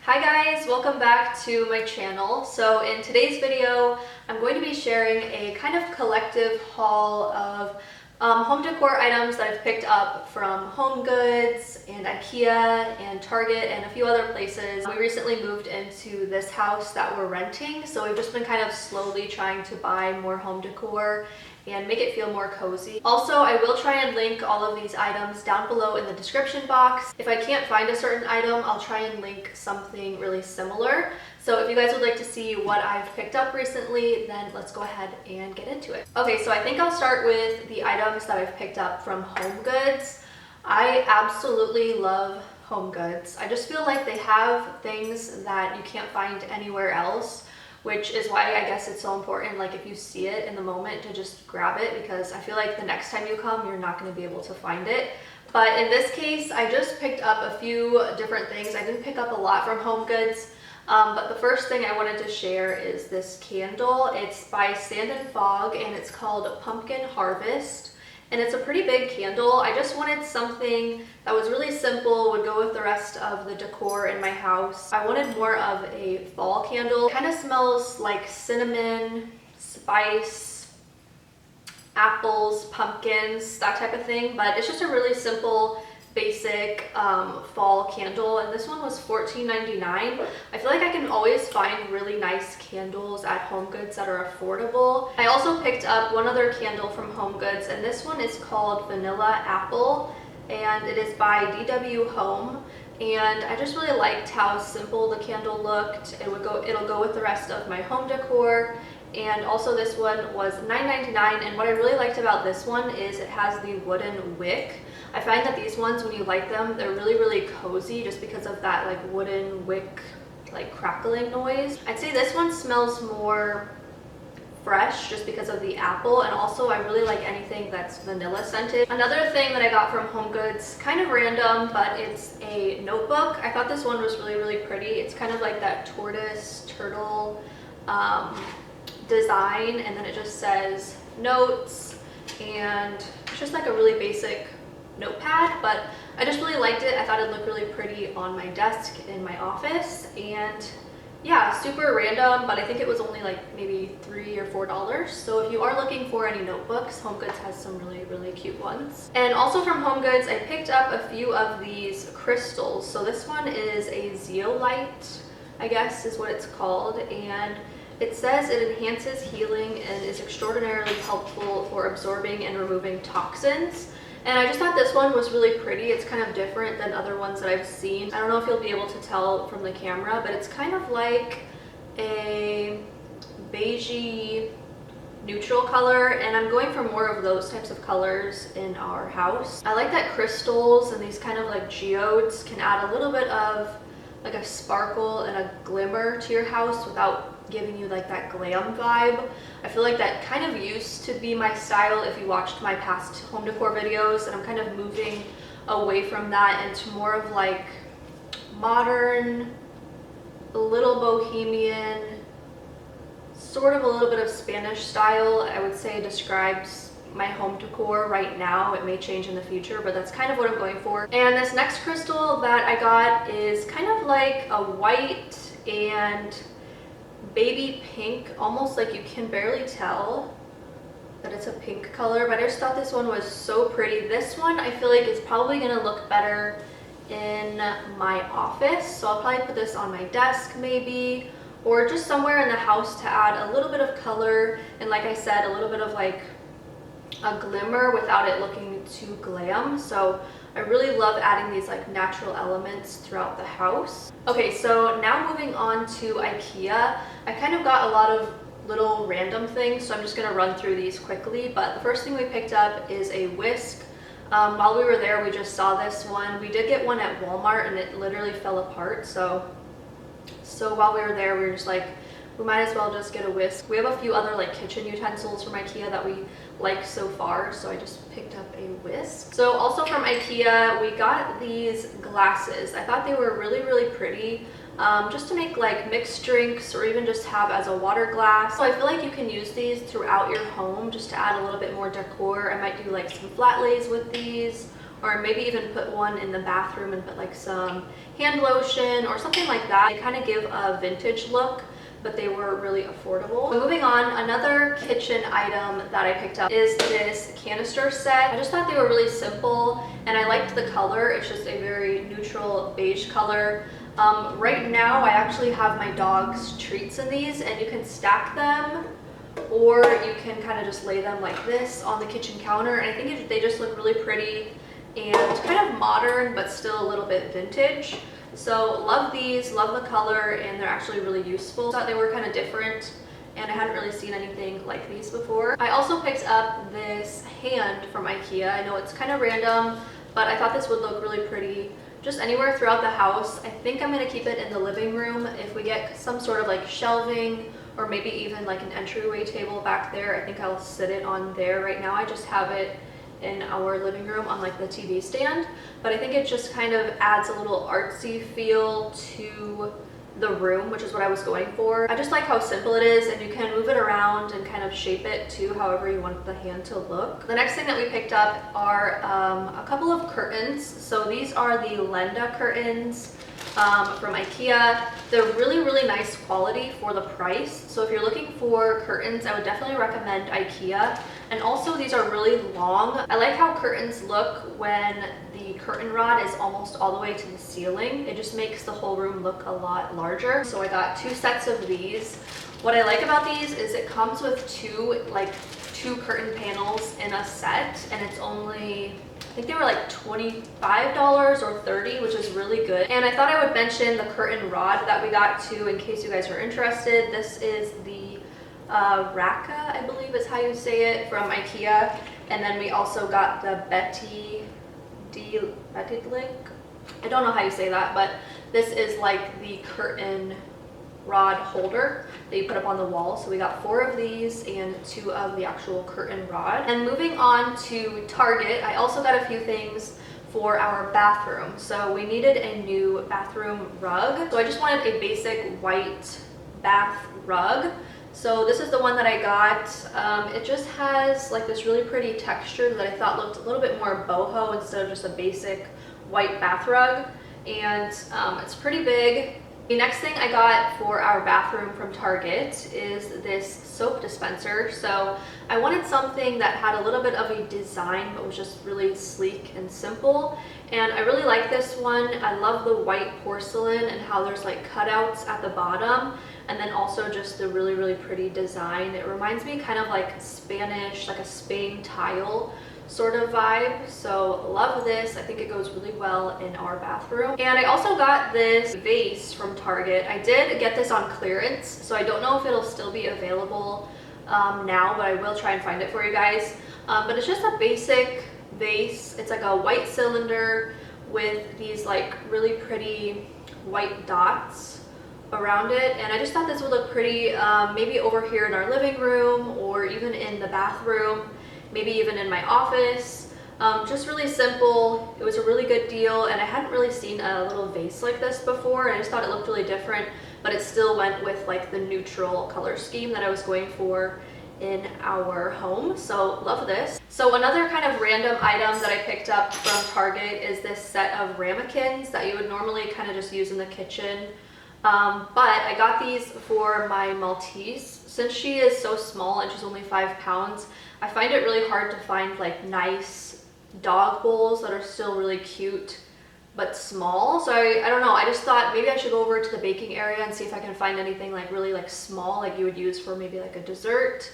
Hi guys, welcome back to my channel. So in today's video, I'm going to be sharing a kind of collective haul of home decor items that I've picked up from HomeGoods and IKEA and Target and a few other places. We recently moved into this house that we're renting, so we've just been kind of slowly trying to buy more home decor and make it feel more cozy. Also, I will try and link all of these items down below in the description box. If I can't find a certain item, I'll try and link something really similar. So if you guys would like to see what I've picked up recently, then let's go ahead and get into it. Okay, so I think I'll start with the items that I've picked up from HomeGoods. I absolutely love HomeGoods. I just feel like they have things that you can't find anywhere else, which is why I guess it's so important, like if you see it in the moment, to just grab it, because I feel like the next time you come, you're not going to be able to find it. But in this case, I just picked up a few different things. I didn't pick up a lot from HomeGoods, but the first thing I wanted to share is this candle. It's by Sand and Fog, and it's called Pumpkin Harvest. And it's a pretty big candle. I just wanted something that was really simple, would go with the rest of the decor in my house. I wanted more of a fall candle. It kind of smells like cinnamon, spice, apples, pumpkins, that type of thing. But it's just a really simple, basic fall candle, and this one was $14.99. I feel like I can always find really nice candles at HomeGoods that are affordable. I also picked up one other candle from HomeGoods, and this one is called Vanilla Apple, and it is by DW Home. And I just really liked how simple the candle looked. It'll go with the rest of my home decor. And also this one was $9.99, and what I really liked about this one is it has the wooden wick. I find that these ones, when you light them, they're really cozy just because of that like wooden wick like crackling noise. I'd say this one smells more fresh just because of the apple, and also I really like anything that's vanilla scented. Another thing that I got from HomeGoods, kind of random, but it's a notebook. I thought this one was really pretty. It's kind of like that tortoise turtle design, and then it just says notes, and it's just like a really basic notepad, but I just really liked it. I thought it looked really pretty on my desk in my office, and yeah, super random, but I think it was only like maybe $3 or $4. So if you are looking for any notebooks, HomeGoods has some really cute ones. And also from HomeGoods, I picked up a few of these crystals. So this one is a zeolite, I guess is what it's called, and it says it enhances healing and is extraordinarily helpful for absorbing and removing toxins. And I just thought this one was really pretty. It's kind of different than other ones that I've seen. I don't know if you'll be able to tell from the camera, but it's kind of like a beigey neutral color, and I'm going for more of those types of colors in our house. I like that crystals and these kind of like geodes can add a little bit of like a sparkle and a glimmer to your house without giving you like that glam vibe. I feel like that kind of used to be my style if you watched my past home decor videos, and I'm kind of moving away from that into more of like modern, a little bohemian, sort of a little bit of Spanish style, I would say describes my home decor right now. It may change in the future, but that's kind of what I'm going for. And this next crystal that I got is kind of like a white and baby pink, almost like you can barely tell that it's a pink color, but I just thought this one was so pretty. This one I feel like is probably going to look better in my office, so I'll probably put this on my desk maybe, or just somewhere in the house to add a little bit of color, and like I said, a little bit of like a glimmer without it looking too glam. So I really love adding these like natural elements throughout the house. Okay, so now moving on to IKEA. I kind of got a lot of little random things, so I'm just gonna run through these quickly. But the first thing we picked up is a whisk. While we were there, we just saw this one. We did get one at Walmart, and it literally fell apart. So while we were there, we were just like, we might as well just get a whisk. We have a few other like kitchen utensils from IKEA that we like so far, so I just picked up a whisk. So also from IKEA, we got these glasses. I thought they were really pretty, just to make like mixed drinks or even just have as a water glass. So I feel like you can use these throughout your home just to add a little bit more decor. I might do like some flat lays with these, or maybe even put one in the bathroom and put like some hand lotion or something like that. They kind of give a vintage look, but they were really affordable. So moving on, another kitchen item that I picked up is this canister set. I just thought they were really simple and I liked the color. It's just a very neutral beige color. Right now I actually have my dog's treats in these, and you can stack them or you can kind of just lay them like this on the kitchen counter, and I think they just look really pretty and kind of modern but still a little bit vintage. So love these, love the color, and they're actually really useful. I thought they were kind of different and I hadn't really seen anything like these before. I also picked up this hand from IKEA. I know it's kind of random, but I thought this would look really pretty just anywhere throughout the house. I think I'm gonna keep it in the living room. If we get some sort of like shelving or maybe even like an entryway table back there, I think I'll sit it on there. Right now I just have it in our living room on like the TV stand, but I think it just kind of adds a little artsy feel to the room, which is what I was going for. I just like how simple it is, and you can move it around and kind of shape it to however you want the hand to look. The next thing that we picked up are a couple of curtains. So these are the Lenda curtains from IKEA. They're really nice quality for the price. So if you're looking for curtains, I would definitely recommend IKEA. And also these are really long. I like how curtains look when the curtain rod is almost all the way to the ceiling. It just makes the whole room look a lot larger. So I got 2 sets of these. What I like about these is it comes with two curtain panels in a set, and it's only, I think they were like $25 or $30, which is really good. And I thought I would mention the curtain rod that we got too, in case you guys are interested. This is the Raka, I believe is how you say it, from IKEA. And then we also got the Betty Link. I don't know how you say that, but this is like the curtain rod holder that you put up on the wall. So we got 4 of these and 2 of the actual curtain rod. And moving on to Target, I also got a few things for our bathroom. So we needed a new bathroom rug. So I just wanted a basic white bath rug. So this is the one that I got. It just has like this really pretty texture that I thought looked a little bit more boho instead of just a basic white bath rug. And it's pretty big. The next thing I got for our bathroom from Target is this soap dispenser. So I wanted something that had a little bit of a design but was just really sleek and simple. And I really like this one. I love the white porcelain and how there's like cutouts at the bottom, and then also just the really pretty design. It reminds me kind of like Spanish, like a Spain tile sort of vibe. So love this. I think it goes really well in our bathroom. And I also got this vase from Target. I did get this on clearance, so I don't know if it'll still be available now, but I will try and find it for you guys. But it's just a basic vase. It's like a white cylinder with these like really pretty white dots around it, and I just thought this would look pretty maybe over here in our living room, or even in the bathroom, maybe even in my office. Just really simple. It was a really good deal, and I hadn't really seen a little vase like this before, and I just thought it looked really different, but it still went with like the neutral color scheme that I was going for in our home. So love this. So another kind of random item that I picked up from Target is this set of ramekins that you would normally kind of just use in the kitchen. But I got these for my Maltese. Since she is so small and she's only 5 pounds, I find it really hard to find like nice dog bowls that are still really cute but small. So I don't know, I just thought maybe I should go over to the baking area and see if I can find anything like really like small, like you would use for maybe like a dessert.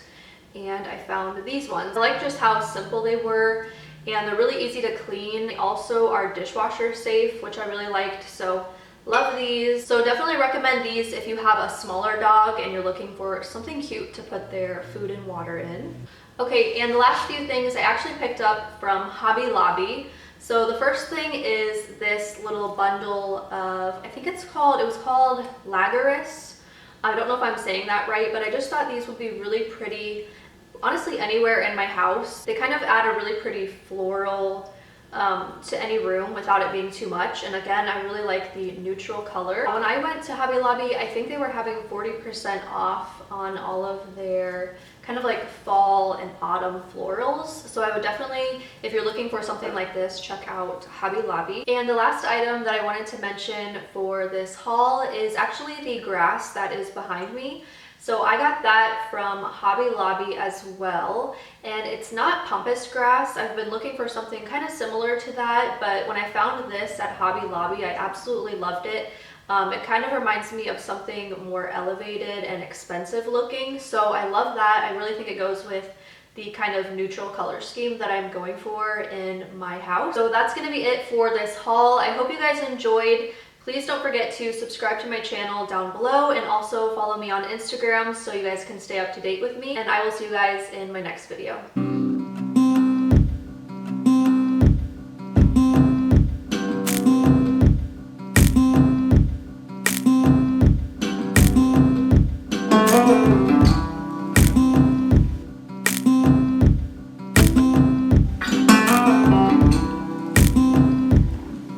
And I found these ones. I like just how simple they were, and they're really easy to clean. They also are dishwasher safe, which I really liked. So love these. So definitely recommend these if you have a smaller dog and you're looking for something cute to put their food and water in. Okay, and the last few things I actually picked up from Hobby Lobby. So the first thing is this little bundle of, I think it was called Lagaris. I don't know if I'm saying that right, but I just thought these would be really pretty, honestly, anywhere in my house. They kind of add a really pretty floral to any room without it being too much. And again, I really like the neutral color. When I went to Hobby Lobby, I think they were having 40% off on all of their kind of like fall and autumn florals. So I would definitely, if you're looking for something like this, check out Hobby Lobby. And the last item that I wanted to mention for this haul is actually the grass that is behind me. So I got that from Hobby Lobby as well, and it's not pampas grass. I've been looking for something kind of similar to that, but when I found this at Hobby Lobby, I absolutely loved it. It kind of reminds me of something more elevated and expensive looking, so I love that. I really think it goes with the kind of neutral color scheme that I'm going for in my house. So that's going to be it for this haul. I hope you guys enjoyed. Please don't forget to subscribe to my channel down below, and also follow me on Instagram so you guys can stay up to date with me. And I will see you guys in my next video.